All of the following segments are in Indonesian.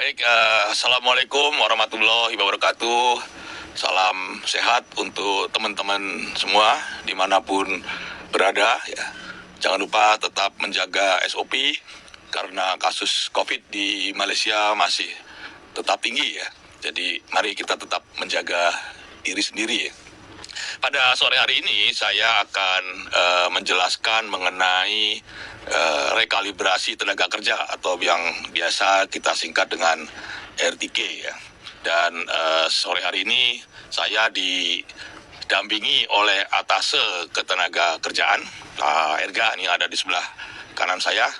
Baik, Assalamualaikum warahmatullahi wabarakatuh. Salam sehat untuk teman-teman semua dimanapun berada ya. Jangan lupa tetap menjaga SOP karena kasus COVID di Malaysia masih tetap tinggi ya. Jadi mari kita tetap menjaga diri sendiri ya. Pada sore hari ini saya akan menjelaskan mengenai rekalibrasi tenaga kerja atau yang biasa kita singkat dengan RTK ya. Dan sore hari ini saya didampingi oleh atase ketenaga kerjaan Erga ini ada di sebelah kanan saya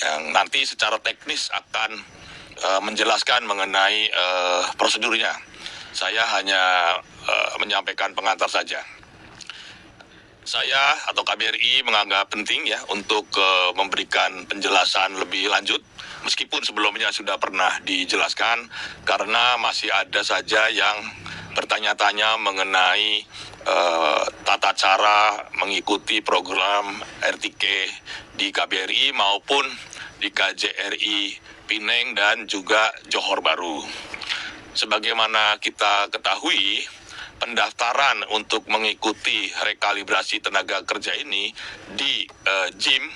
yang nanti secara teknis akan menjelaskan mengenai prosedurnya. Saya hanya menyampaikan pengantar saja. Saya atau KBRI menganggap penting ya untuk memberikan penjelasan lebih lanjut meskipun sebelumnya sudah pernah dijelaskan karena masih ada saja yang bertanya-tanya mengenai tata cara mengikuti program RTK di KBRI maupun di KJRI Penang dan juga Johor Bahru. Sebagaimana kita ketahui, pendaftaran untuk mengikuti rekalibrasi tenaga kerja ini di JIM,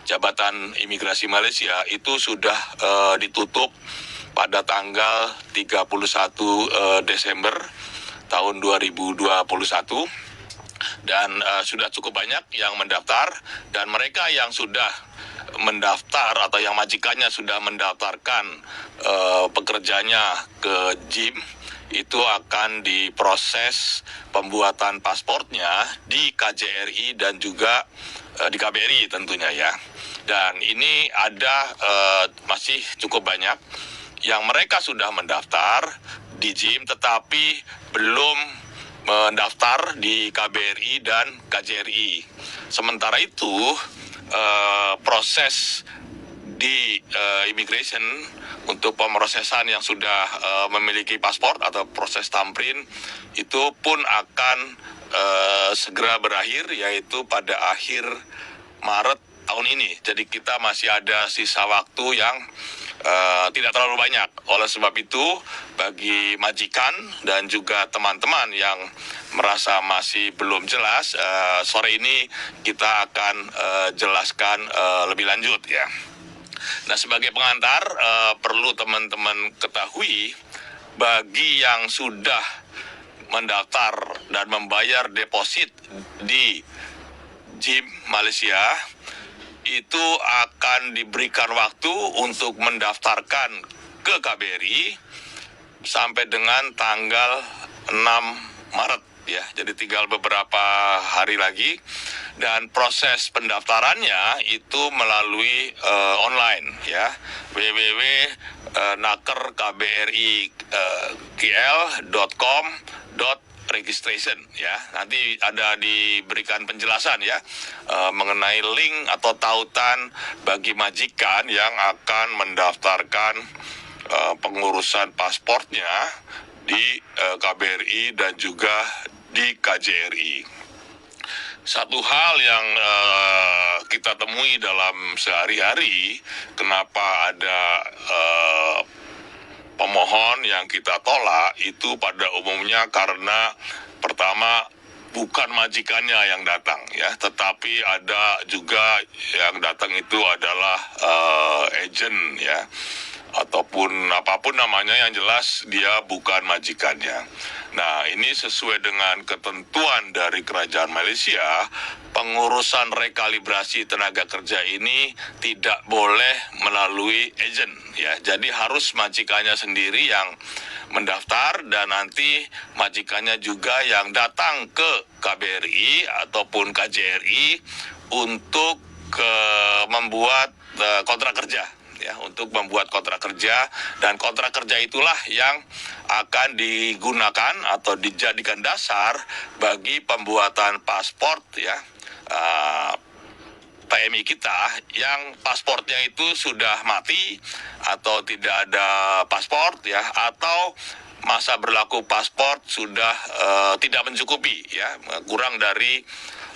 Jabatan Imigrasi Malaysia, itu sudah ditutup pada tanggal 31 Desember tahun 2021. Dan sudah cukup banyak yang mendaftar dan mereka yang sudah mendaftar atau yang majikannya sudah mendaftarkan pekerjanya ke JIM itu akan diproses pembuatan pasportnya di KJRI dan juga di KBRI tentunya ya. Dan ini ada masih cukup banyak yang mereka sudah mendaftar di JIM tetapi belum mendaftar di KBRI dan KJRI. Sementara itu proses di immigration untuk pemrosesan yang sudah memiliki paspor atau proses tamprin itu pun akan segera berakhir yaitu pada akhir Maret tahun ini. Jadi kita masih ada sisa waktu yang tidak terlalu banyak. Oleh sebab itu bagi majikan dan juga teman-teman yang merasa masih belum jelas, sore ini kita akan jelaskan lebih lanjut ya. Nah, sebagai pengantar perlu teman-teman ketahui bagi yang sudah mendaftar dan membayar deposit di JIM Malaysia itu akan diberikan waktu untuk mendaftarkan ke KBRI sampai dengan tanggal 6 Maret ya. Jadi tinggal beberapa hari lagi dan proses pendaftarannya itu melalui online ya. www.nakerkbri.com.registration ya. Nanti ada diberikan penjelasan ya mengenai link atau tautan bagi majikan yang akan mendaftarkan pengurusan pasportnya di KBRI dan juga di KJRI. Satu hal yang kita temui dalam sehari-hari, kenapa ada pemohon yang kita tolak itu pada umumnya karena pertama bukan majikannya yang datang ya, tetapi ada juga yang datang itu adalah agent ya, ataupun apapun namanya, yang jelas dia bukan majikannya. Nah, ini sesuai dengan ketentuan dari Kerajaan Malaysia, pengurusan rekalibrasi tenaga kerja ini tidak boleh melalui agent ya. Jadi harus majikannya sendiri yang mendaftar, dan nanti majikannya juga yang datang ke KBRI ataupun KJRI untuk membuat kontrak kerja, ya, untuk membuat kontrak kerja, dan kontrak kerja itulah yang akan digunakan atau dijadikan dasar bagi pembuatan paspor, ya, PMI kita yang paspornya itu sudah mati atau tidak ada paspor, ya, atau masa berlaku paspor sudah tidak mencukupi, ya, kurang dari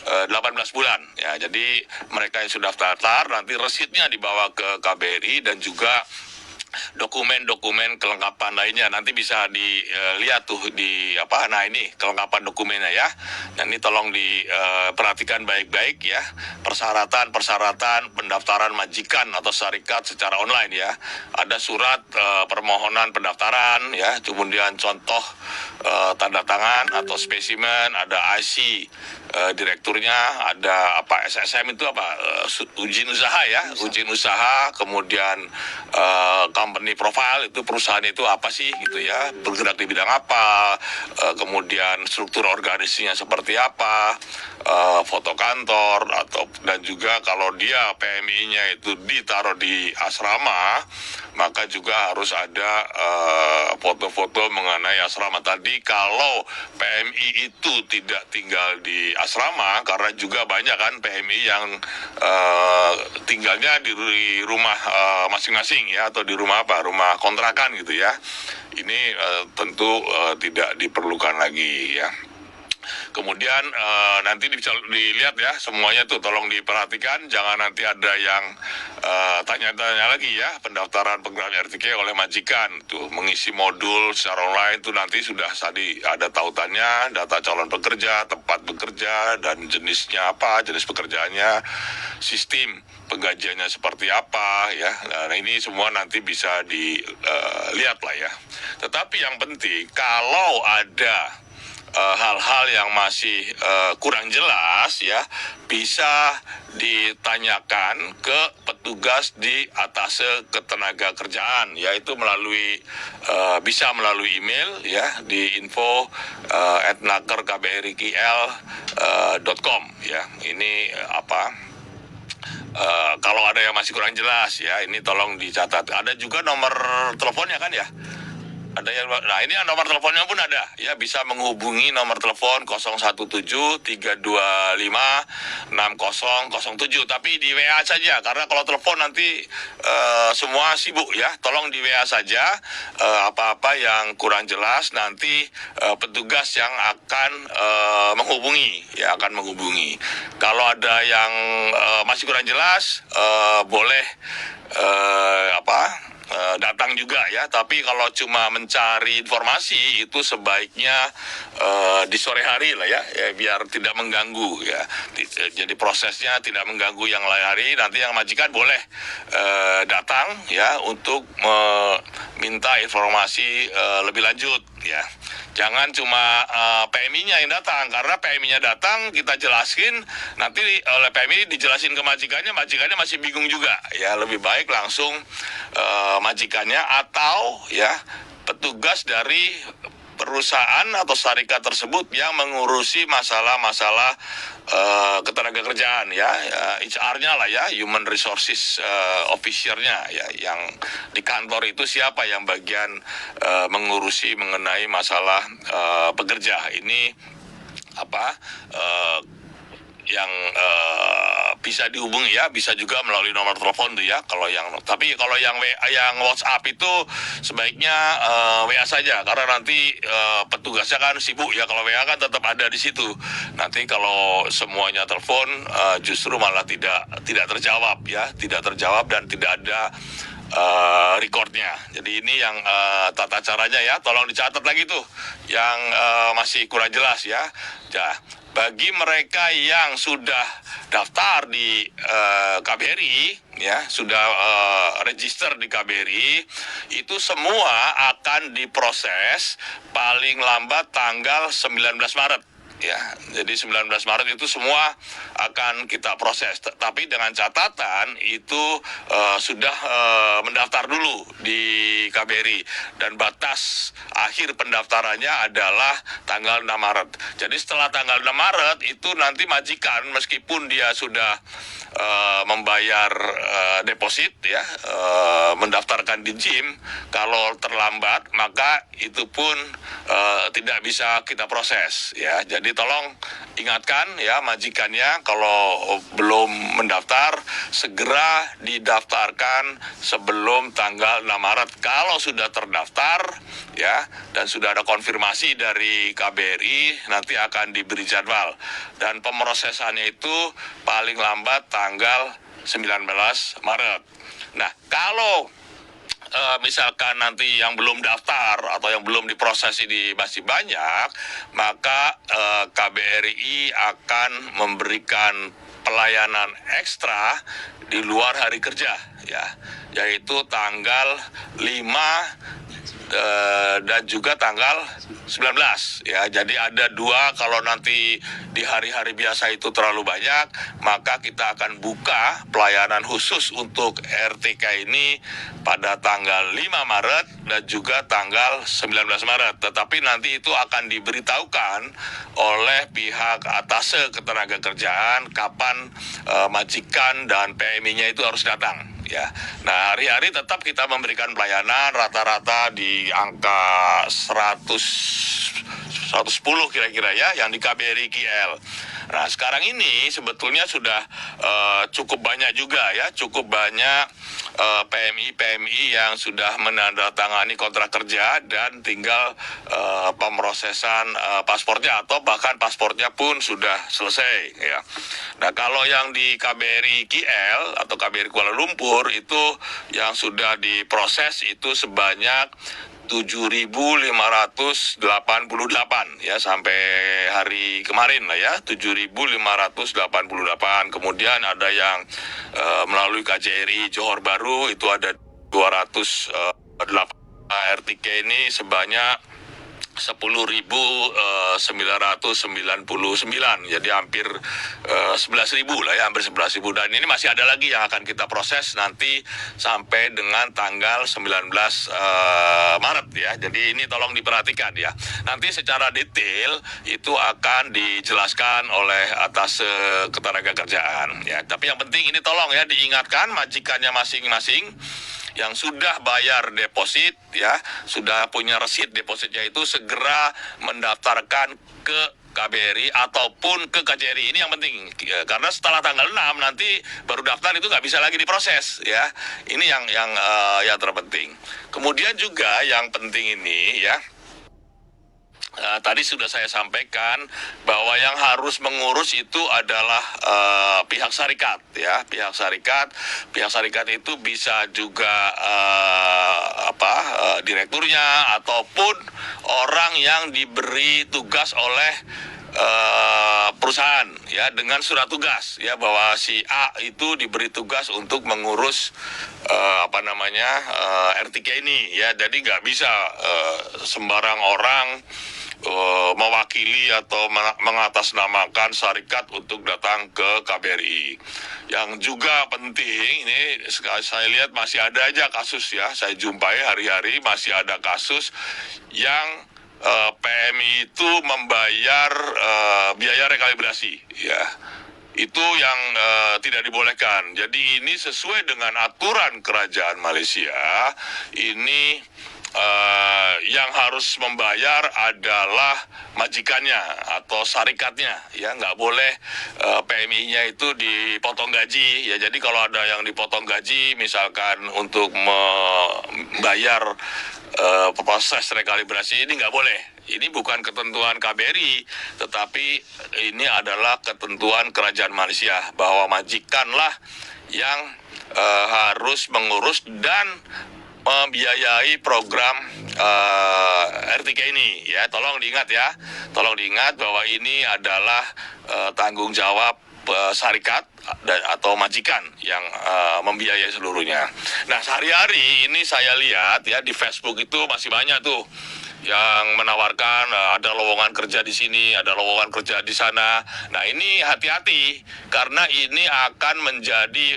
18 bulan, ya. Jadi mereka yang sudah daftar nanti resitnya dibawa ke KBRI, dan juga dokumen-dokumen kelengkapan lainnya nanti bisa dilihat tuh di apa. Nah, ini kelengkapan dokumennya, ya. Nah, ini tolong diperhatikan baik-baik, ya. Persyaratan pendaftaran majikan atau syarikat secara online, ya. Ada surat permohonan pendaftaran, ya. Kemudian contoh tanda tangan atau spesimen, ada IC direkturnya, ada apa SSM itu apa izin usaha, ya, izin usaha, kemudian company profile, itu perusahaan itu apa sih gitu, ya, bergerak di bidang apa, kemudian struktur organisasinya seperti apa, foto kantor, dan juga kalau dia PMI-nya itu ditaruh di asrama, maka juga harus ada foto-foto mengenai asrama tadi. Kalau PMI itu tidak tinggal di asrama, karena juga banyak kan PMI yang tinggalnya di rumah masing-masing, ya, atau di rumah kontrakan gitu, ya. Ini tentu tidak diperlukan lagi, ya. Kemudian nanti bisa dilihat, ya, semuanya tuh tolong diperhatikan, jangan nanti ada yang tanya-tanya lagi, ya. Pendaftaran program RTK oleh majikan tuh mengisi modul secara online tuh nanti sudah tadi ada tautannya, data calon pekerja, tempat bekerja, dan jenisnya apa, jenis pekerjaannya, sistem penggajiannya seperti apa, ya. Nah, ini semua nanti bisa dilihat lah, ya. Tetapi yang penting kalau ada hal-hal yang masih kurang jelas, ya, bisa ditanyakan ke petugas di atas ketenaga kerjaan, yaitu bisa melalui email, ya, di info@nakerkbrikl.com, ya. Ini kalau ada yang masih kurang jelas, ya, ini tolong dicatat. Ada juga nomor teleponnya kan, ya. Nah, ini nomor teleponnya pun ada, ya, bisa menghubungi nomor telepon 017-325-6007, tapi di WA saja, karena kalau telepon nanti semua sibuk, ya. Tolong di WA saja, apa-apa yang kurang jelas nanti petugas yang akan menghubungi, ya, akan menghubungi. Kalau ada yang masih kurang jelas, boleh datang juga, ya. Tapi kalau cuma mencari informasi itu sebaiknya di sore hari lah, ya, biar tidak mengganggu, ya. Jadi prosesnya tidak mengganggu yang lain hari. Nanti yang majikan boleh datang, ya, untuk meminta informasi lebih lanjut, ya. Jangan cuma PMI-nya yang datang, karena PMI-nya datang kita jelasin, nanti oleh PMI dijelasin ke majikannya masih bingung juga, ya. Lebih baik langsung majikannya atau, ya, petugas dari perusahaan atau syarikat tersebut yang mengurusi masalah-masalah ketenagakerjaan, ya, HR-nya lah, ya, human resources officer-nya, ya, yang di kantor itu siapa yang bagian mengurusi mengenai masalah pekerja ini yang bisa dihubungi, ya, bisa juga melalui nomor telepon tuh, ya. Tapi kalau yang WhatsApp itu sebaiknya WA saja, karena nanti petugasnya kan sibuk, ya. Kalau WA kan tetap ada di situ. Nanti kalau semuanya telepon justru malah tidak terjawab, ya, tidak terjawab dan tidak ada recordnya. Jadi ini yang tata caranya, ya, tolong dicatat lagi tuh yang masih kurang jelas, ya. Bagi mereka yang sudah daftar di KBRI, ya, sudah register di KBRI, itu semua akan diproses paling lambat tanggal 19 Maret. ya. Jadi 19 Maret itu semua akan kita proses. Tapi dengan catatan itu sudah mendaftar dulu di KBRI dan batas akhir pendaftarannya adalah tanggal 6 Maret. Jadi setelah tanggal 6 Maret itu nanti majikan meskipun dia sudah membayar deposit ya, mendaftarkan di gym, kalau terlambat maka itu pun tidak bisa kita proses ya. Jadi tolong ingatkan ya majikannya kalau belum mendaftar segera didaftarkan sebelum tanggal 6 Maret. Kalau sudah terdaftar ya dan sudah ada konfirmasi dari KBRI nanti akan diberi jadwal dan pemrosesannya itu paling lambat tanggal 19 Maret. Nah, kalau misalkan nanti yang belum daftar atau yang belum diproses ini masih banyak, maka KBRI akan memberikan pelayanan ekstra di luar hari kerja ya, yaitu tanggal 5 dan juga tanggal 19 ya. Jadi ada dua, kalau nanti di hari-hari biasa itu terlalu banyak, maka kita akan buka pelayanan khusus untuk RTK ini pada tanggal 5 Maret dan juga tanggal 19 Maret. Tetapi nanti itu akan diberitahukan oleh pihak atase ketenagakerjaan kapan majikan dan PMI-nya itu harus datang ya. Nah, hari-hari tetap kita memberikan pelayanan rata-rata di angka 110 kira-kira ya yang di KBRI KL. Nah, sekarang ini sebetulnya sudah cukup banyak juga ya, cukup banyak PMI yang sudah menandatangani kontrak kerja dan tinggal pemrosesan paspornya atau bahkan paspornya pun sudah selesai ya. Nah, kalau yang di KBRI KL atau KBRI Kuala Lumpur itu yang sudah diproses itu sebanyak 7.588 ya sampai hari kemarin lah ya, 7.588. Kemudian ada yang melalui KJRI Johor Bahru itu ada 208 RTK ini sebanyak 10.999, jadi hampir 11.000 lah ya, hampir 11.000. Dan ini masih ada lagi yang akan kita proses nanti sampai dengan tanggal 19 Maret ya. Jadi ini tolong diperhatikan ya. Nanti secara detail itu akan dijelaskan oleh atase ketenagakerjaan ya. Tapi yang penting ini tolong ya diingatkan majikannya masing-masing yang sudah bayar deposit ya, sudah punya resit depositnya itu segera mendaftarkan ke KBRI ataupun ke KJRI. Ini yang penting karena setelah tanggal 6 nanti baru daftar itu nggak bisa lagi diproses ya. Ini yang terpenting. Kemudian juga yang penting ini ya, tadi sudah saya sampaikan bahwa yang harus mengurus itu adalah pihak syarikat ya, pihak syarikat itu bisa juga direkturnya ataupun orang yang diberi tugas oleh perusahaan ya dengan surat tugas ya bahwa si A itu diberi tugas untuk mengurus RTK ini ya. Jadi nggak bisa sembarang orang mewakili atau mengatasnamakan syarikat untuk datang ke KBRI. Yang juga penting, ini saya lihat masih ada aja kasus ya, saya jumpai hari-hari masih ada kasus yang PMI itu membayar biaya rekalibrasi ya. Itu yang tidak dibolehkan. Jadi ini sesuai dengan aturan kerajaan Malaysia. Ini yang harus membayar adalah majikannya atau syarikatnya ya, nggak boleh PMI-nya itu dipotong gaji ya. Jadi kalau ada yang dipotong gaji misalkan untuk membayar proses rekalibrasi ini nggak boleh. Ini bukan ketentuan KBRI, tetapi ini adalah ketentuan kerajaan Malaysia bahwa majikanlah yang harus mengurus dan membiayai program RTK ini ya. Tolong diingat ya, tolong diingat bahwa ini adalah tanggung jawab syarikat atau majikan yang membiayai seluruhnya. Nah, sehari-hari ini saya lihat ya di Facebook itu masih banyak tuh yang menawarkan ada lowongan kerja di sini, ada lowongan kerja di sana. Nah, ini hati-hati karena ini akan menjadi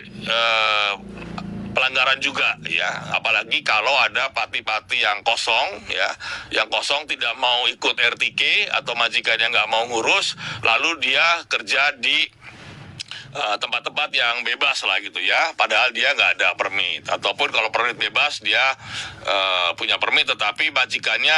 pelanggaran juga ya, apalagi kalau ada pati-pati yang kosong ya, yang kosong tidak mau ikut RTK atau majikannya nggak mau ngurus, lalu dia kerja di tempat-tempat yang bebas lah gitu ya, padahal dia nggak ada permit, ataupun kalau permit bebas dia punya permit tetapi majikannya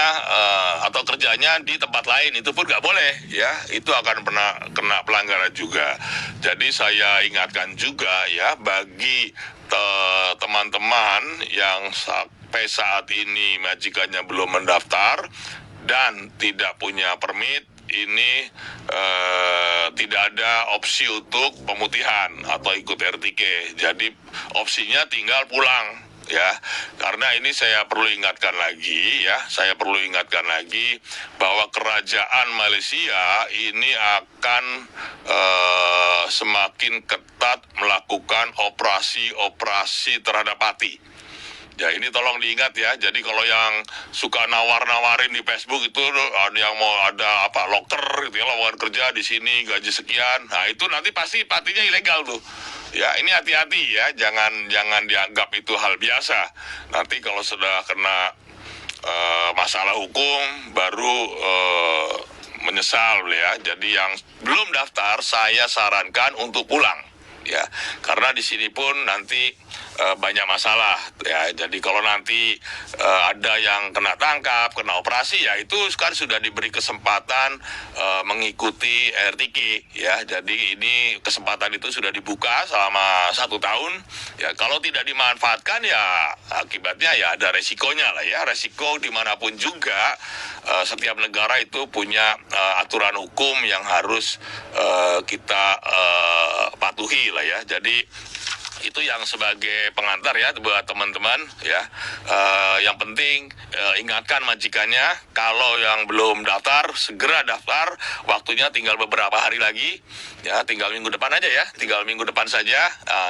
atau kerjanya di tempat lain, itu pun nggak boleh ya, itu akan pernah kena pelanggaran juga. Jadi saya ingatkan juga ya bagi teman-teman yang sampai saat ini majikannya belum mendaftar dan tidak punya permit, ini tidak ada opsi untuk pemutihan atau ikut RTK. Jadi opsinya tinggal pulang ya. Karena ini saya perlu ingatkan lagi bahwa kerajaan Malaysia ini akan semakin ketat melakukan operasi terhadap pati. Ya, ini tolong diingat ya. Jadi kalau yang suka nawar-nawarin di Facebook itu ada yang mau ada loker gitu ya, lowongan kerja di sini gaji sekian. Nah, itu nanti pasti patinya ilegal tuh. Ya, ini hati-hati ya, jangan dianggap itu hal biasa. Nanti kalau sudah kena masalah hukum baru menyesal ya. Jadi yang belum daftar saya sarankan untuk pulang ya, karena di sini pun nanti banyak masalah ya. Jadi kalau nanti ada yang kena tangkap, kena operasi ya, itu kan sudah diberi kesempatan mengikuti RTK ya. Jadi ini kesempatan itu sudah dibuka selama 1 tahun ya. Kalau tidak dimanfaatkan ya akibatnya ya ada resikonya lah ya. Resiko dimanapun juga, setiap negara itu punya aturan hukum yang harus kita patuhi lah ya. Jadi itu yang sebagai pengantar ya buat teman-teman ya. Yang penting ingatkan majikannya, kalau yang belum daftar segera daftar, waktunya tinggal beberapa hari lagi ya, tinggal minggu depan aja ya, tinggal minggu depan saja.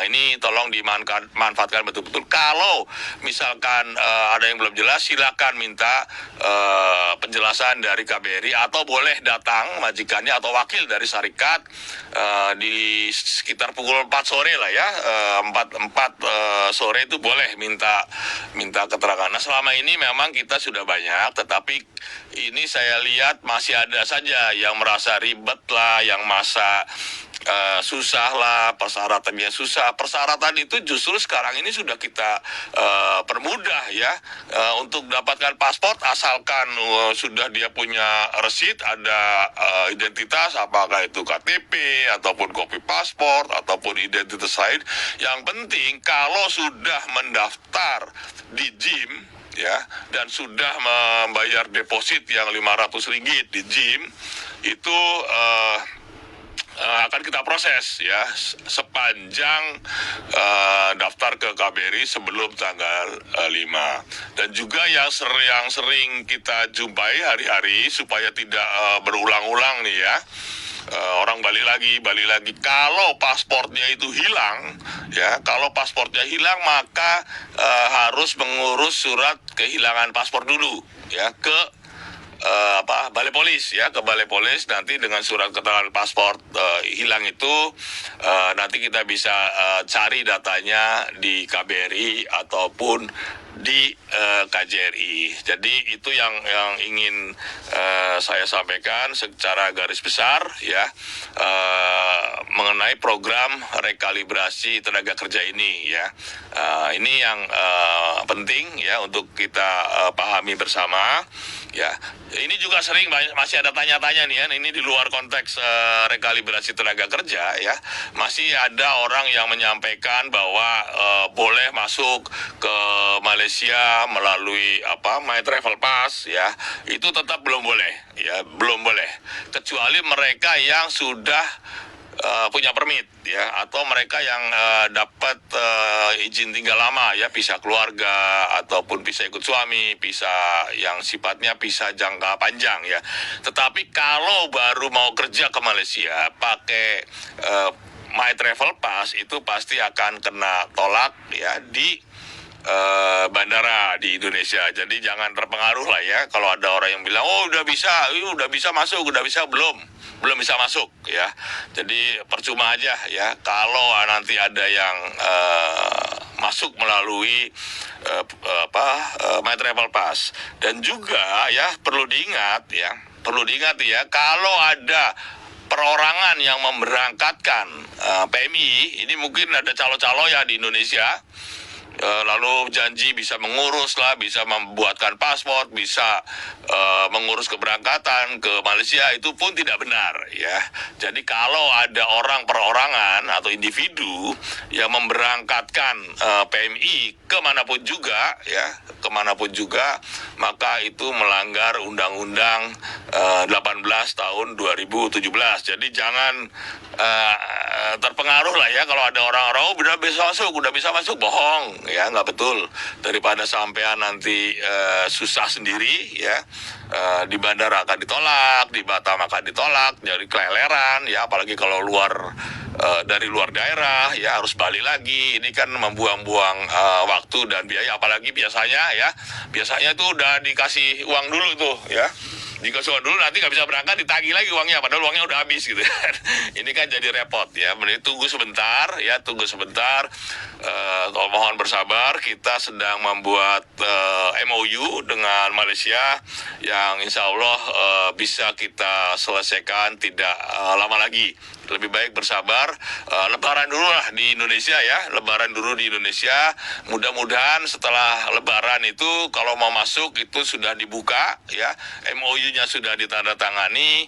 Ini tolong dimanfaatkan betul-betul. Kalau misalkan ada yang belum jelas, silakan minta penjelasan dari KBRI atau boleh datang majikannya atau wakil dari syarikat di sekitar pukul 4 sore lah ya. 4 sore itu boleh minta keterangan. Nah, selama ini memang kita sudah banyak, tetapi ini saya lihat masih ada saja yang merasa ribet lah, yang masa susah lah, persyaratannya susah. Persyaratan itu justru sekarang ini sudah kita permudah ya, untuk mendapatkan paspor, asalkan sudah dia punya resit, ada identitas, apakah itu KTP ataupun kopi paspor ataupun identitas lain. Yang penting kalau sudah mendaftar di JIM ya, dan sudah membayar deposit yang RM500 di JIM, itu akan kita proses ya sepanjang daftar ke KBRI sebelum tanggal 5. Dan juga yang sering kita jumpai hari-hari supaya tidak berulang-ulang nih ya, orang balik lagi kalau paspornya itu hilang ya, kalau paspornya hilang maka harus mengurus surat kehilangan paspor dulu ya ke Balai Polis ya, ke Balai Polis. Nanti dengan surat keterangan paspor hilang itu nanti kita bisa cari datanya di KBRI ataupun di KJRI. Jadi itu yang ingin saya sampaikan secara garis besar ya, mengenai program rekalibrasi tenaga kerja ini ya. Ini yang penting ya untuk kita pahami bersama ya. Ini juga sering masih ada tanya-tanya nih ya, ini di luar konteks rekalibrasi tenaga kerja ya. Masih ada orang yang menyampaikan bahwa boleh masuk ke Malaysia melalui My Travel Pass ya. Itu tetap belum boleh ya, belum boleh. Kecuali mereka yang sudah punya permit ya, atau mereka yang dapat izin tinggal lama ya, pisah keluarga ataupun pisah ikut suami, pisah yang sifatnya pisah jangka panjang ya. Tetapi kalau baru mau kerja ke Malaysia pakai My Travel Pass itu pasti akan kena tolak ya di bandara di Indonesia. Jadi jangan terpengaruh lah ya kalau ada orang yang bilang oh udah bisa masuk, udah bisa belum bisa masuk ya. Jadi percuma aja ya kalau nanti ada yang masuk melalui My Travel Pass. Dan juga ya perlu diingat ya kalau ada perorangan yang memberangkatkan PMI, ini mungkin ada calo-calo ya di Indonesia. Lalu janji bisa mengurus lah, bisa membuatkan paspor, bisa mengurus keberangkatan ke Malaysia, itu pun tidak benar ya. Jadi kalau ada orang perorangan atau individu yang memberangkatkan PMI kemanapun juga ya, maka itu melanggar Undang-Undang 18 tahun 2017. Jadi jangan terpengaruh lah ya kalau ada orang-orang oh udah bisa masuk, bohong ya, nggak betul. Daripada sampean nanti susah sendiri ya, di bandara akan ditolak, di Batam akan ditolak, jadi keleleran ya, apalagi kalau dari luar daerah ya harus balik lagi, ini kan membuang-buang waktu dan biaya, apalagi biasanya tuh udah dikasih uang dulu tuh ya, dikasih uang dulu, nanti nggak bisa berangkat, ditagih lagi uangnya, padahal uangnya udah habis gitu kan. Ini kan jadi repot ya. Mending tunggu sebentar. Mohon bersabar, kita sedang membuat MOU dengan Malaysia yang insya Allah bisa kita selesaikan tidak lama lagi. Lebih baik bersabar, lebaran dulu lah di Indonesia ya, mudah-mudahan setelah lebaran itu kalau mau masuk itu sudah dibuka ya, MOU-nya sudah ditandatangani,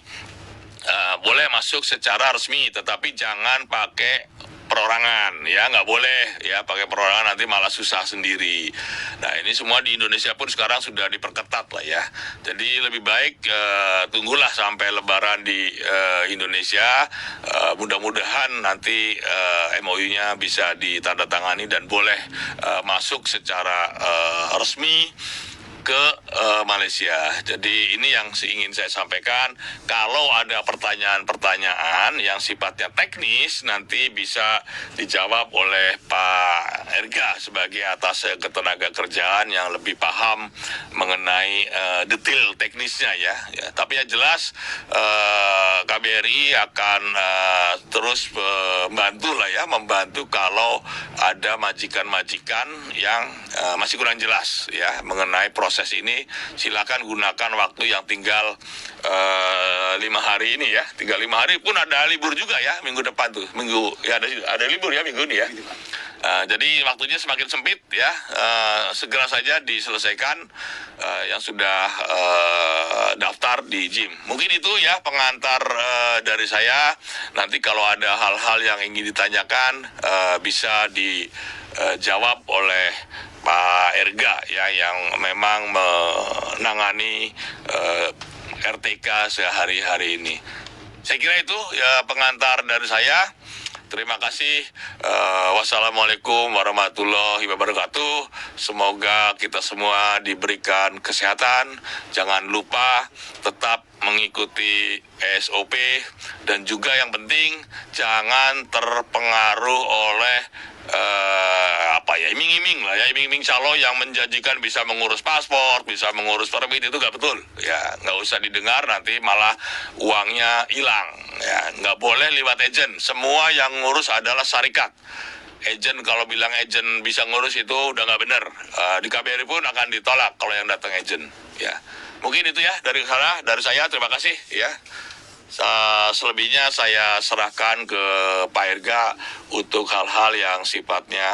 boleh masuk secara resmi, tetapi jangan pakai perorangan ya, nggak boleh ya pakai perorangan, nanti malah susah sendiri. Nah ini semua di Indonesia pun sekarang sudah diperketat lah ya. Jadi lebih baik tunggulah sampai lebaran di Indonesia, mudah-mudahan nanti MOU-nya bisa ditandatangani dan boleh masuk secara resmi ke Malaysia. Jadi ini yang ingin saya sampaikan. Kalau ada pertanyaan-pertanyaan yang sifatnya teknis, nanti bisa dijawab oleh Pak Erga sebagai atas ketenaga kerjaan yang lebih paham mengenai detail teknisnya ya. Tapi yang jelas KBRI akan terus membantu kalau ada majikan-majikan yang masih kurang jelas ya mengenai proses ini. Silakan gunakan waktu yang tinggal 5 hari ini ya, tinggal 5 hari pun ada libur juga ya minggu depan tuh, ada libur ya minggu ini ya. Jadi waktunya semakin sempit ya, segera saja diselesaikan yang sudah daftar di GIM. Mungkin itu ya pengantar dari saya. Nanti kalau ada hal-hal yang ingin ditanyakan bisa dijawab oleh Pak Erga ya, yang memang menangani RTK sehari-hari ini. Saya kira itu ya pengantar dari saya. Terima kasih. Wassalamualaikum warahmatullahi wabarakatuh. Semoga kita semua diberikan kesehatan. Jangan lupa tetap mengikuti SOP, dan juga yang penting jangan terpengaruh oleh iming-iming calo yang menjanjikan bisa mengurus paspor, bisa mengurus permit. Itu nggak betul ya, nggak usah didengar, nanti malah uangnya hilang ya. Nggak boleh lewat agent, semua yang ngurus adalah syarikat. Agent kalau bilang agent bisa ngurus itu udah nggak benar. Di KBRI pun akan ditolak kalau yang datang agent ya. Mungkin itu ya dari saya. Terima kasih ya. Selebihnya saya serahkan ke Pak Erga untuk hal-hal yang sifatnya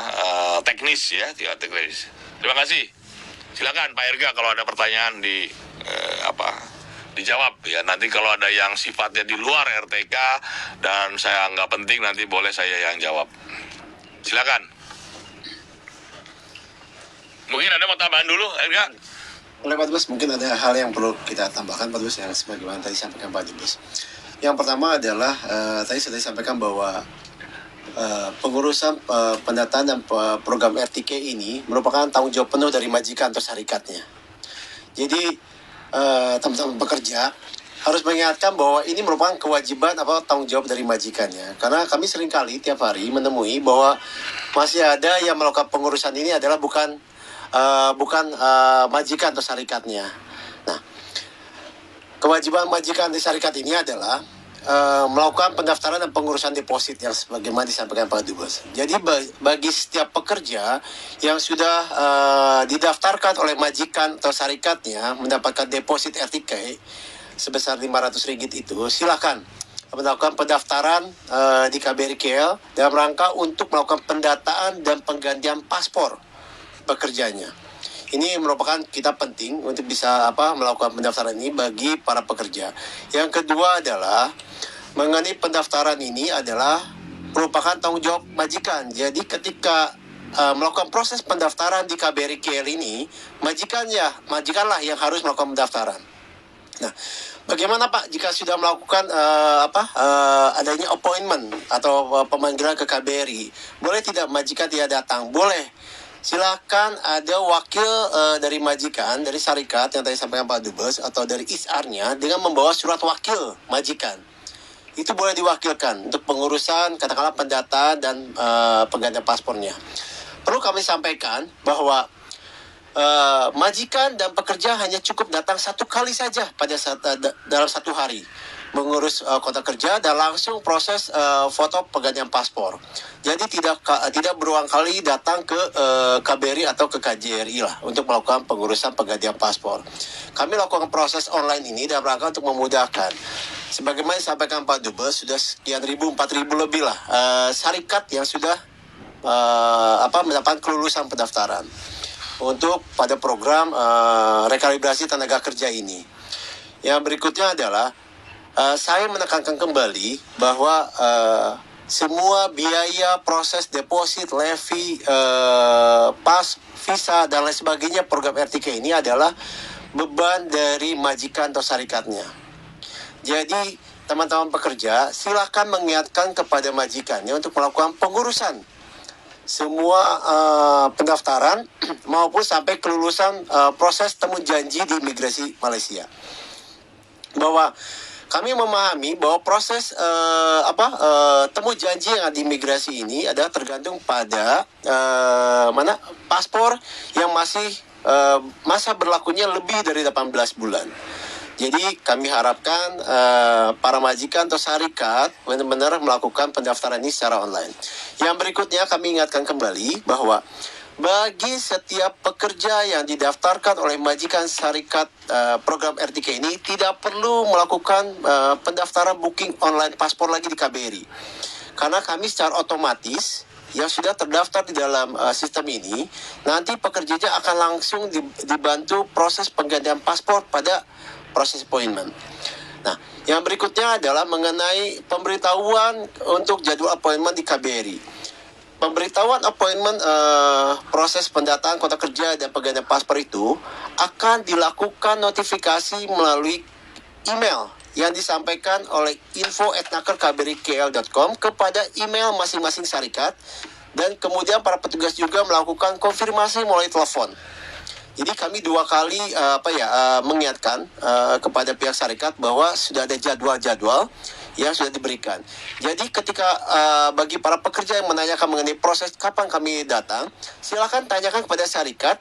teknis ya, tidak teknis. Terima kasih. Silakan Pak Erga kalau ada pertanyaan dijawab ya. Nanti kalau ada yang sifatnya di luar RTK dan saya nggak penting, nanti boleh saya yang jawab. Silakan. Mungkin ada mau tambahan dulu, Erga? Boleh Pak Dubes, mungkin ada hal yang perlu kita tambahkan Pak Dubes, yang sebagaimana tadi sampaikan Pak Dubes. Yang pertama adalah tadi sudah disampaikan bahwa pengurusan pendataan dan program RTK ini merupakan tanggung jawab penuh dari majikan atau syarikatnya. Jadi teman-teman pekerja harus mengingatkan bahwa ini merupakan kewajiban atau tanggung jawab dari majikannya. Karena kami seringkali tiap hari menemui bahwa masih ada yang melakukan pengurusan ini adalah bukan majikan atau syarikatnya. Nah, kewajiban majikan di syarikat ini adalah melakukan pendaftaran dan pengurusan deposit yang sebagaimana disampaikan Pak Dubes. Jadi bagi setiap pekerja yang sudah didaftarkan oleh majikan atau syarikatnya mendapatkan deposit RTK sebesar 500 ringgit itu, silakan melakukan pendaftaran di KBRI KL dalam rangka untuk melakukan pendataan dan penggantian paspor pekerjanya. Ini merupakan kita penting untuk bisa melakukan pendaftaran ini bagi para pekerja. Yang kedua adalah mengenai pendaftaran ini adalah merupakan tanggung jawab majikan. Jadi ketika melakukan proses pendaftaran di KBRI KL ini, majikanlah yang harus melakukan pendaftaran. Nah, bagaimana Pak jika sudah melakukan adanya appointment atau pemanggilan ke KBRI? Boleh tidak majikan tidak datang? Boleh. Silakan ada wakil dari majikan, dari syarikat yang tadi sampaikan Pak Dubes atau dari HR-nya dengan membawa surat wakil majikan. Itu boleh diwakilkan untuk pengurusan katakanlah pendataan dan penggantian paspornya. Perlu kami sampaikan bahwa majikan dan pekerja hanya cukup datang satu kali saja dalam satu hari mengurus kontrak kerja dan langsung proses foto penggantian paspor. Jadi tidak berulang kali datang ke KBRI atau ke KJRI lah untuk melakukan pengurusan penggantian paspor. Kami lakukan proses online ini dalam rangka untuk memudahkan. Sebagaimana disampaikan Pak Dubes, sudah sekian 4.000 lebih lah syarikat yang sudah mendapatkan kelulusan pendaftaran untuk pada program rekalibrasi tenaga kerja ini. Yang berikutnya adalah saya menekankan kembali bahwa semua biaya proses deposit, levy, pas, visa dan lain sebagainya program RTK ini adalah beban dari majikan atau syarikatnya. Jadi teman-teman pekerja silakan mengingatkan kepada majikannya untuk melakukan pengurusan semua pendaftaran maupun sampai kelulusan proses temu janji di imigrasi Malaysia. Bahwa kami memahami bahwa proses temu janji yang ada di imigrasi ini adalah tergantung pada paspor yang masih masa berlakunya lebih dari 18 bulan. Jadi kami harapkan para majikan atau syarikat benar-benar melakukan pendaftaran ini secara online. Yang berikutnya kami ingatkan kembali bahwa bagi setiap pekerja yang didaftarkan oleh majikan syarikat program RTK ini tidak perlu melakukan pendaftaran booking online paspor lagi di KBRI. Karena kami secara otomatis yang sudah terdaftar di dalam sistem ini, nanti pekerjanya akan langsung dibantu proses penggantian paspor pada proses appointment. Nah, yang berikutnya adalah mengenai pemberitahuan untuk jadwal appointment di KBRI. Pemberitahuan appointment proses pendataan kontrak kerja dan penggantian paspor itu akan dilakukan notifikasi melalui email yang disampaikan oleh info@nakerkbrikl.com kepada email masing-masing syarikat, dan kemudian para petugas juga melakukan konfirmasi melalui telepon. Jadi kami 2 kali mengingatkan kepada pihak syarikat bahwa sudah ada jadwal-jadwal yang sudah diberikan. Jadi ketika bagi para pekerja yang menanyakan mengenai proses kapan kami datang, silakan tanyakan kepada syarikat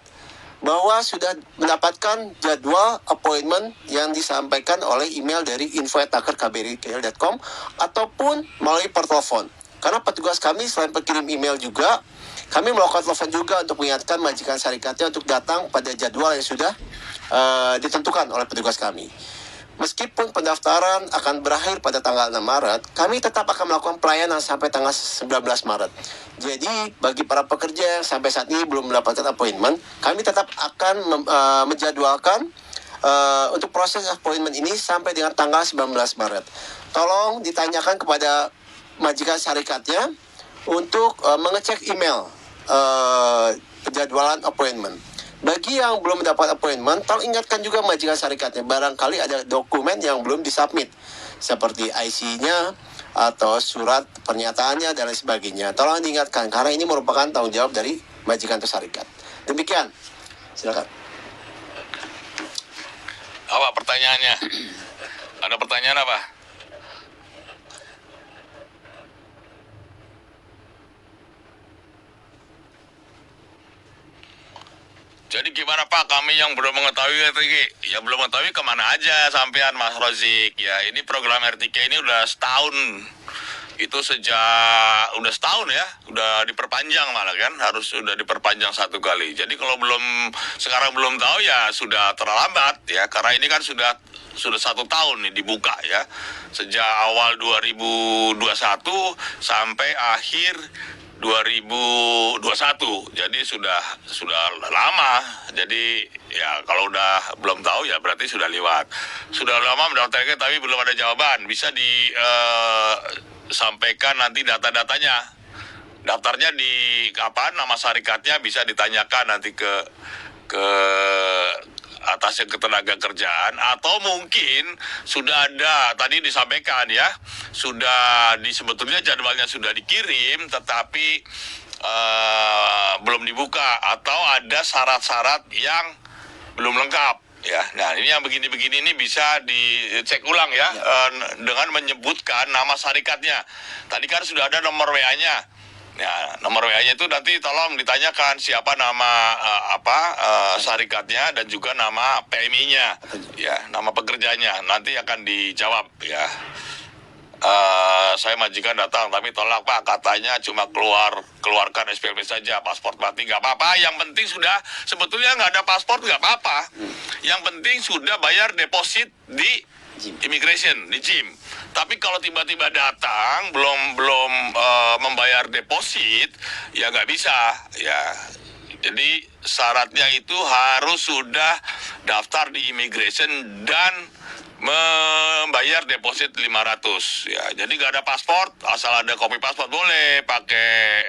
bahwa sudah mendapatkan jadwal appointment yang disampaikan oleh email dari info@nakerkbrikl.com ataupun melalui per telepon. Karena petugas kami selain berkirim email juga, kami melakukan telepon juga untuk mengingatkan majikan syarikatnya untuk datang pada jadwal yang sudah ditentukan oleh petugas kami. Meskipun pendaftaran akan berakhir pada tanggal 6 Maret, kami tetap akan melakukan pelayanan sampai tanggal 19 Maret. Jadi, bagi para pekerja yang sampai saat ini belum mendapatkan appointment, kami tetap akan menjadwalkan untuk proses appointment ini sampai dengan tanggal 19 Maret. Tolong ditanyakan kepada majikan syarikatnya untuk mengecek email penjadwalan appointment. Bagi yang belum mendapat appointment, tolong ingatkan juga majikan syarikatnya. Barangkali ada dokumen yang belum disubmit, seperti IC-nya atau surat pernyataannya dan lain sebagainya. Tolong diingatkan, karena ini merupakan tanggung jawab dari majikan atau syarikat. Demikian, silakan. Apa pertanyaannya? Ada pertanyaan apa? Jadi gimana Pak, kami yang belum mengetahui RTK, ya belum mengetahui kemana aja sampean Mas Rozik. Ya ini program RTK ini udah setahun, itu sejak udah setahun ya, udah diperpanjang malah kan, harus sudah diperpanjang 1 kali. Jadi kalau sekarang belum tahu ya sudah terlambat ya, karena ini kan sudah 1 tahun nih dibuka ya, sejak awal 2021 sampai akhir 2021. Jadi sudah lama. Jadi ya kalau udah belum tahu ya berarti sudah lewat. Sudah lama mendaftarkan tapi belum ada jawaban. Bisa disampaikan nanti data-datanya. Daftarnya di kapan, nama syarikatnya bisa ditanyakan nanti ke atasnya ketenaga kerjaan, atau mungkin sudah ada tadi disampaikan ya, sebetulnya jadwalnya sudah dikirim tetapi belum dibuka, atau ada syarat-syarat yang belum lengkap ya. Nah ini yang begini-begini ini bisa dicek ulang ya, dengan menyebutkan nama syarikatnya. Tadi kan sudah ada nomor WA-nya. Ya, nomor WA-nya itu nanti tolong ditanyakan siapa nama syarikatnya dan juga nama PMI-nya, ya, nama pekerjanya. Nanti akan dijawab ya. Saya majikan datang tapi tolak Pak, katanya cuma keluarkan SPLP saja, paspor mati nggak apa-apa. Yang penting sudah, sebetulnya nggak ada paspor nggak apa-apa. Yang penting sudah bayar deposit di immigration, di JIM. Tapi kalau tiba-tiba datang belum membayar deposit ya nggak bisa ya. Jadi syaratnya itu harus sudah daftar di immigration dan membayar deposit 500 ya. Jadi nggak ada paspor, asal ada kopi paspor boleh, pakai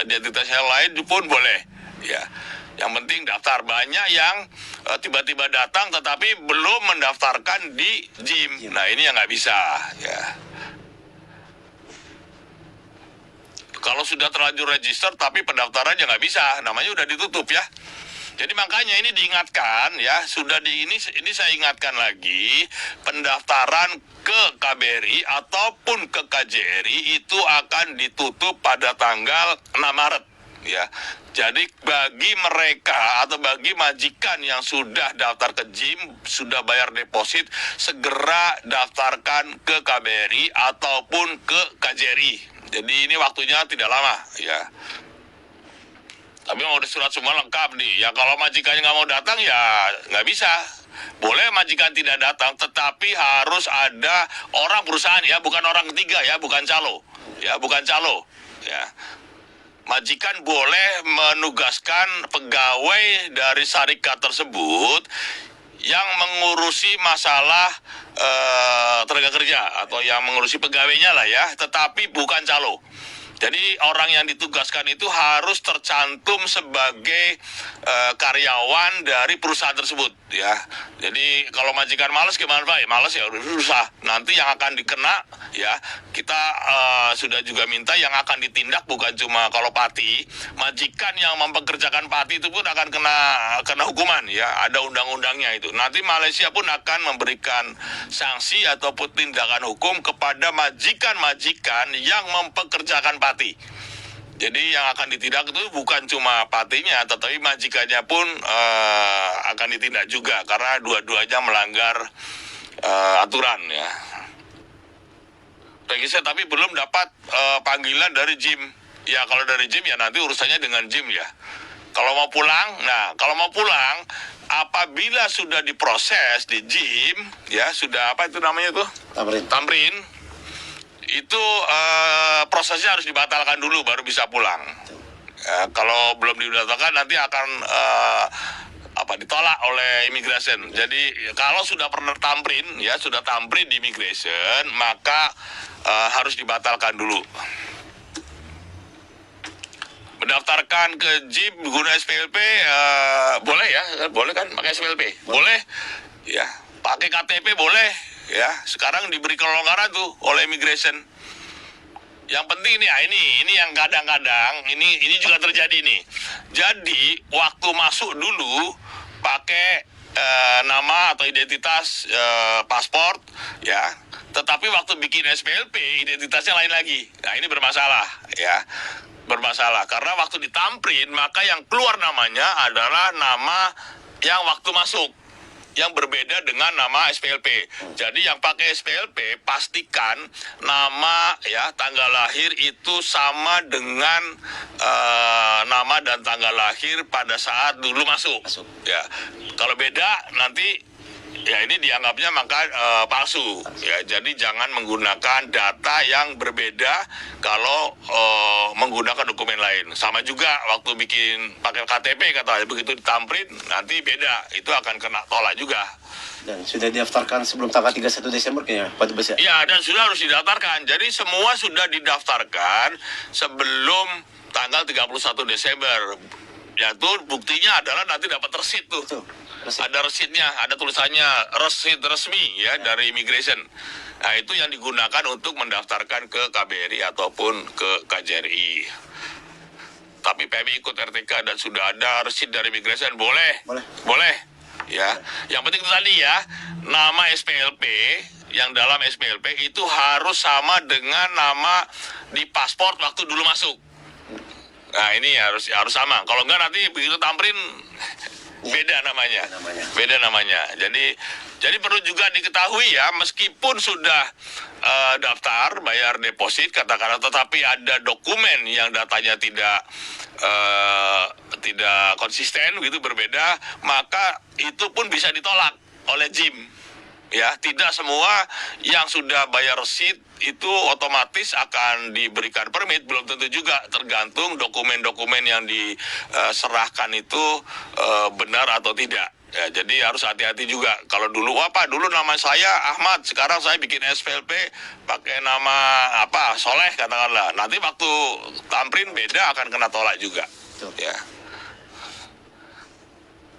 identitas yang lain pun boleh ya. Yang penting daftar. Banyak yang tiba-tiba datang tetapi belum mendaftarkan di JIM. Nah ini yang nggak bisa ya. Kalau sudah terlanjur register tapi pendaftarannya nggak bisa, namanya udah ditutup ya. Jadi makanya ini diingatkan ya, ini saya ingatkan lagi, pendaftaran ke KBRI ataupun ke KJRI itu akan ditutup pada tanggal 6 Maret ya. Jadi bagi mereka atau bagi majikan yang sudah daftar ke JIM, sudah bayar deposit, segera daftarkan ke KBRI ataupun ke KJRI. Jadi ini waktunya tidak lama ya. Tapi mau surat semua lengkap nih. Ya kalau majikannya nggak mau datang ya nggak bisa. Boleh majikan tidak datang, tetapi harus ada orang perusahaan ya, bukan orang ketiga ya, bukan calo. Ya, bukan calo. Ya. Majikan boleh menugaskan pegawai dari syarikat tersebut yang mengurusi masalah tenaga kerja atau yang mengurusi pegawainya lah ya, tetapi bukan calo. Jadi orang yang ditugaskan itu harus tercantum sebagai karyawan dari perusahaan tersebut ya. Jadi kalau majikan malas gimana Pak? Ya, malas ya udah susah. Nanti yang akan dikena ya, kita sudah juga minta yang akan ditindak bukan cuma kalau pati, majikan yang mempekerjakan pati itu pun akan kena hukuman ya. Ada undang-undangnya itu. Nanti Malaysia pun akan memberikan sanksi ataupun tindakan hukum kepada majikan-majikan yang mempekerjakan pati. Jadi yang akan ditindak itu bukan cuma patinya, tetapi majikannya pun akan ditindak juga karena dua-duanya melanggar aturan ya. Register tapi belum dapat panggilan dari JIM. Ya kalau dari JIM ya nanti urusannya dengan JIM ya. Kalau mau pulang, apabila sudah diproses di JIM ya, sudah apa itu namanya tuh? Tamrin. Itu prosesnya harus dibatalkan dulu baru bisa pulang. Kalau belum dibatalkan nanti akan ditolak oleh immigration. Jadi kalau sudah pernah tamprin ya, sudah tamprin di immigration, maka harus dibatalkan dulu. Mendaftarkan ke JIM guna SPLP boleh ya, boleh kan pakai SPLP, boleh ya, pakai KTP boleh ya. Sekarang diberi kelonggaran tuh oleh immigration. Yang penting nih, ini yang kadang-kadang ini juga terjadi nih. Jadi waktu masuk dulu pakai nama atau identitas paspor, ya. Tetapi waktu bikin SPLP identitasnya lain lagi. Nah ini bermasalah, ya. Bermasalah karena waktu ditamprin maka yang keluar namanya adalah nama yang waktu masuk, yang berbeda dengan nama SPLP. Jadi yang pakai SPLP pastikan nama, ya, tanggal lahir itu sama dengan nama dan tanggal lahir pada saat dulu masuk. Ya, kalau beda nanti ya ini dianggapnya maka palsu. Ya, jadi jangan menggunakan data yang berbeda kalau menggunakan dokumen lain. Sama juga waktu bikin pakai KTP katanya, begitu ditamprin nanti beda, itu akan kena tolak juga. Dan sudah didaftarkan sebelum tanggal 31 Desember kayaknya, Pak Dubes ya? Iya, dan sudah harus didaftarkan. Jadi semua sudah didaftarkan sebelum tanggal 31 Desember. Ya itu buktinya adalah nanti dapat resit tuh. Betul. Ada resitnya, ada tulisannya resit resmi ya dari immigration. Nah itu yang digunakan untuk mendaftarkan ke KBRI ataupun ke KJRI. Tapi PMI ikut RTK dan sudah ada resit dari immigration, boleh. Ya, yang penting itu tadi ya, nama SPLP yang dalam SPLP itu harus sama dengan nama di paspor waktu dulu masuk. Nah ini harus sama. Kalau enggak nanti begitu tamprin beda namanya. Jadi perlu juga diketahui ya, meskipun sudah daftar bayar deposit katakanlah, tetapi ada dokumen yang datanya tidak konsisten gitu, berbeda, maka itu pun bisa ditolak oleh JIM. Ya, tidak semua yang sudah bayar receipt itu otomatis akan diberikan permit, belum tentu juga, tergantung dokumen-dokumen yang diserahkan itu benar atau tidak. Ya, jadi harus hati-hati juga. Kalau dulu dulu nama saya Ahmad, sekarang saya bikin SPLP pakai nama Soleh katakanlah. Nanti waktu tamprin beda, akan kena tolak juga. Ya.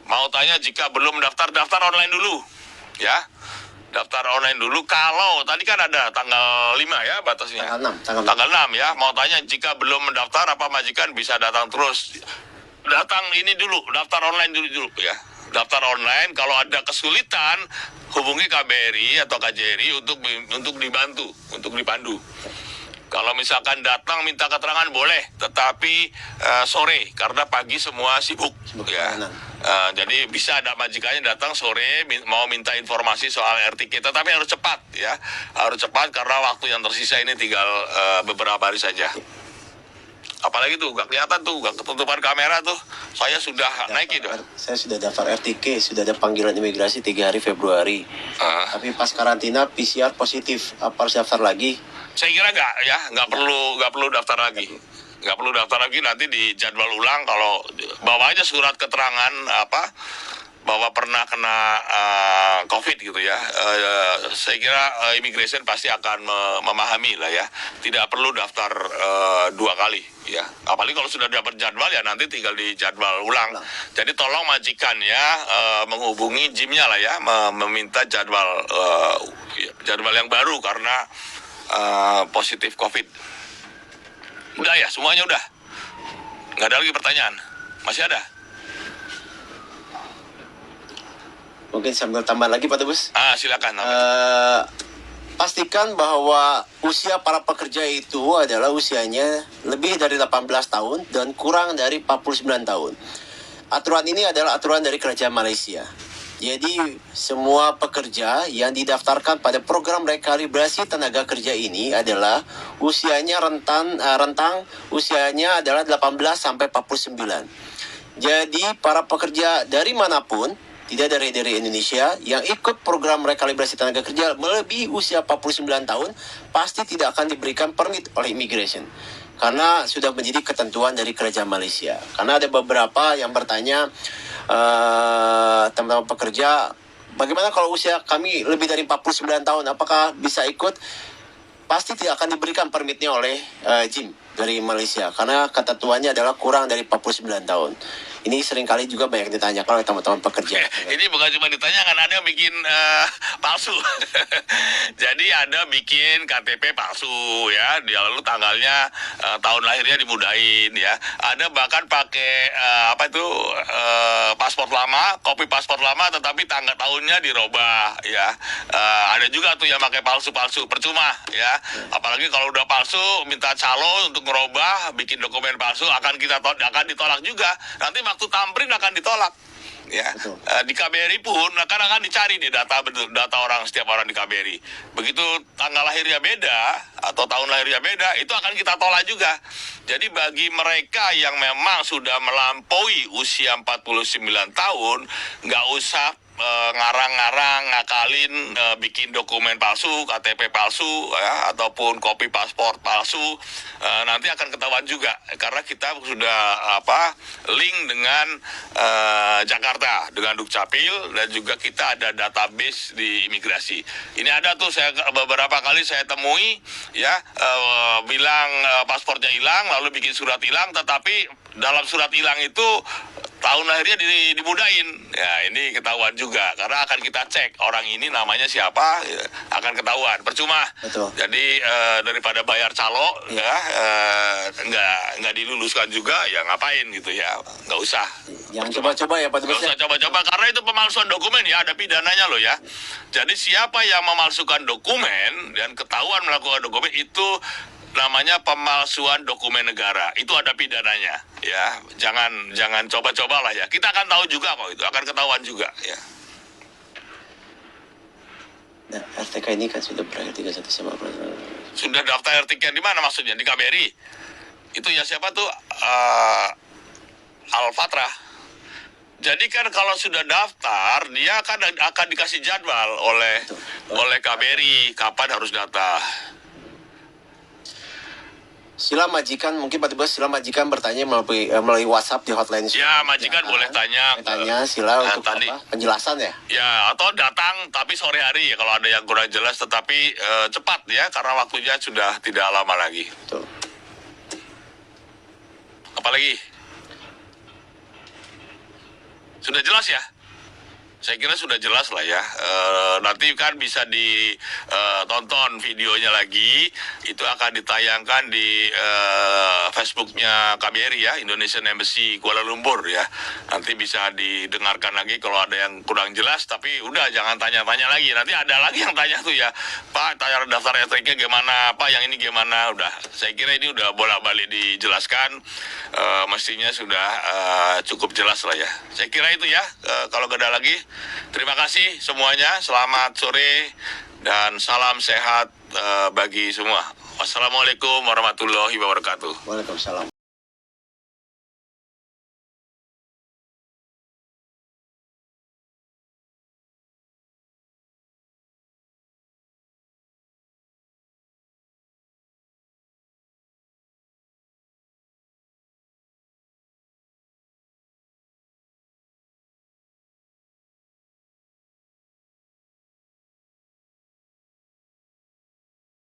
Mau tanya, jika belum daftar online dulu. Ya. Daftar online dulu. Kalau tadi kan ada tanggal 5 ya batasnya. Tanggal 6 ya. Mau tanya, jika belum mendaftar apa majikan bisa datang terus. Datang ini dulu, daftar online dulu ya. Daftar online, kalau ada kesulitan hubungi KBRI atau KJRI untuk dibantu, untuk dipandu. Kalau misalkan datang minta keterangan boleh, tetapi sore karena pagi semua sibuk ya. Jadi bisa ada majikannya datang sore mau minta informasi soal RTK, tetapi harus cepat ya. Harus cepat karena waktu yang tersisa ini tinggal beberapa hari saja. Apalagi tuh gak kelihatan tuh, gak ketutupan kamera tuh. Saya sudah naikin. Saya sudah daftar RTK, sudah ada panggilan imigrasi 3 hari Februari. Tapi pas karantina PCR positif, apa harus daftar lagi? Saya kira nggak perlu daftar lagi. Nggak perlu daftar lagi, nanti dijadwal ulang. Kalau bawa aja surat keterangan bahwa pernah kena COVID gitu ya. Saya kira immigration pasti akan memahami lah ya. Tidak perlu daftar 2 kali ya. Apalagi kalau sudah dapat jadwal ya nanti tinggal dijadwal ulang. Jadi tolong majikannya menghubungi JIM-nya lah ya, meminta jadwal yang baru karena positif COVID. Udah ya, semuanya udah. Nggak ada lagi pertanyaan. Masih ada? Mungkin sambil tambah lagi Pak Dubes. Silakan. Pastikan bahwa usia para pekerja itu adalah usianya lebih dari 18 tahun dan kurang dari 49 tahun. Aturan ini adalah aturan dari Kerajaan Malaysia. Jadi semua pekerja yang didaftarkan pada program rekalibrasi tenaga kerja ini adalah usianya rentang usianya adalah 18 sampai 49. Jadi para pekerja dari manapun, tidak dari Indonesia, yang ikut program rekalibrasi tenaga kerja melebihi usia 49 tahun pasti tidak akan diberikan permit oleh immigration. Karena sudah menjadi ketentuan dari Kerajaan Malaysia. Karena ada beberapa yang bertanya, teman-teman pekerja, bagaimana kalau usia kami lebih dari 49 tahun, apakah bisa ikut? Pasti tidak akan diberikan permitnya oleh JIM dari Malaysia, karena ketentuannya adalah kurang dari 49 tahun. Ini seringkali juga banyak ditanyakan oleh teman-teman pekerja. Ini bukan cuma ditanyakan, ada yang bikin palsu. Jadi ada bikin KTP palsu ya, dia lalu tanggalnya tahun lahirnya dimudahin ya. Ada bahkan pakai paspor lama, kopi paspor lama, tetapi tanggal tahunnya dirubah ya. Ada juga tuh yang pakai palsu-palsu, percuma ya. Apalagi kalau udah palsu, minta calo untuk ngerubah, bikin dokumen palsu akan ditolak juga. Nanti waktu tamprin akan ditolak. Ya, di KBRI pun akan dicari nih data setiap orang di KBRI. Begitu tanggal lahirnya beda atau tahun lahirnya beda, itu akan kita tolak juga. Jadi bagi mereka yang memang sudah melampaui usia 49 tahun, nggak usah ngarang-ngarang, ngakalin, bikin dokumen palsu, KTP palsu, ya, ataupun kopi paspor palsu, nanti akan ketahuan juga karena kita sudah link dengan Jakarta dengan Dukcapil, dan juga kita ada database di imigrasi. Ini ada tuh beberapa kali saya temui ya, bilang paspornya hilang lalu bikin surat hilang, tetapi dalam surat hilang itu tahun lahirnya dimudahin. Ya, ini ketahuan juga karena akan kita cek orang ini namanya siapa, ya, akan ketahuan. Percuma. Betul. Jadi daripada bayar calo ya, nggak diluluskan juga, ya ngapain gitu ya, nggak usah. Jangan coba-coba ya Pak Dubes. Nggak usah coba-coba karena itu pemalsuan dokumen ya, ada pidananya loh ya. Jadi siapa yang memalsukan dokumen dan ketahuan melakukan dokumen itu namanya pemalsuan dokumen negara, itu ada pidananya ya. Jangan coba-coba lah ya, kita akan tahu juga kok, itu akan ketahuan juga ya. Nah, RTK ini kan sudah berakhir 31 Desember. Sudah daftar RTK di mana maksudnya? Di KBRI itu ya, siapa tuh Al-Fatrah. Jadi kan kalau sudah daftar, dia akan dikasih jadwal oleh KBRI kapan harus daftar. Sila majikan, mungkin Pak Dubes, sila majikan bertanya melalui WhatsApp di hotline. Ya, majikan boleh tanya sila untuk tadi penjelasan ya. Ya, atau datang tapi sore hari ya kalau ada yang kurang jelas, tetapi cepat ya karena waktunya sudah tidak lama lagi. Betul. Apalagi? Sudah jelas ya? Saya kira sudah jelas lah ya. Nanti kan bisa ditonton videonya lagi. Itu akan ditayangkan di Facebooknya KBRI ya, Indonesian Embassy Kuala Lumpur ya. Nanti bisa didengarkan lagi kalau ada yang kurang jelas. Tapi udah, jangan tanya-tanya lagi. Nanti ada lagi yang tanya tuh ya, Pak, tanya daftar RTK gimana, Pak, yang ini gimana. Udah, saya kira ini udah bolak-balik dijelaskan. Mestinya sudah cukup jelas lah ya. Saya kira itu ya. Kalau gak ada lagi, terima kasih semuanya, selamat sore dan salam sehat bagi semua. Wassalamualaikum warahmatullahi wabarakatuh. Waalaikumsalam.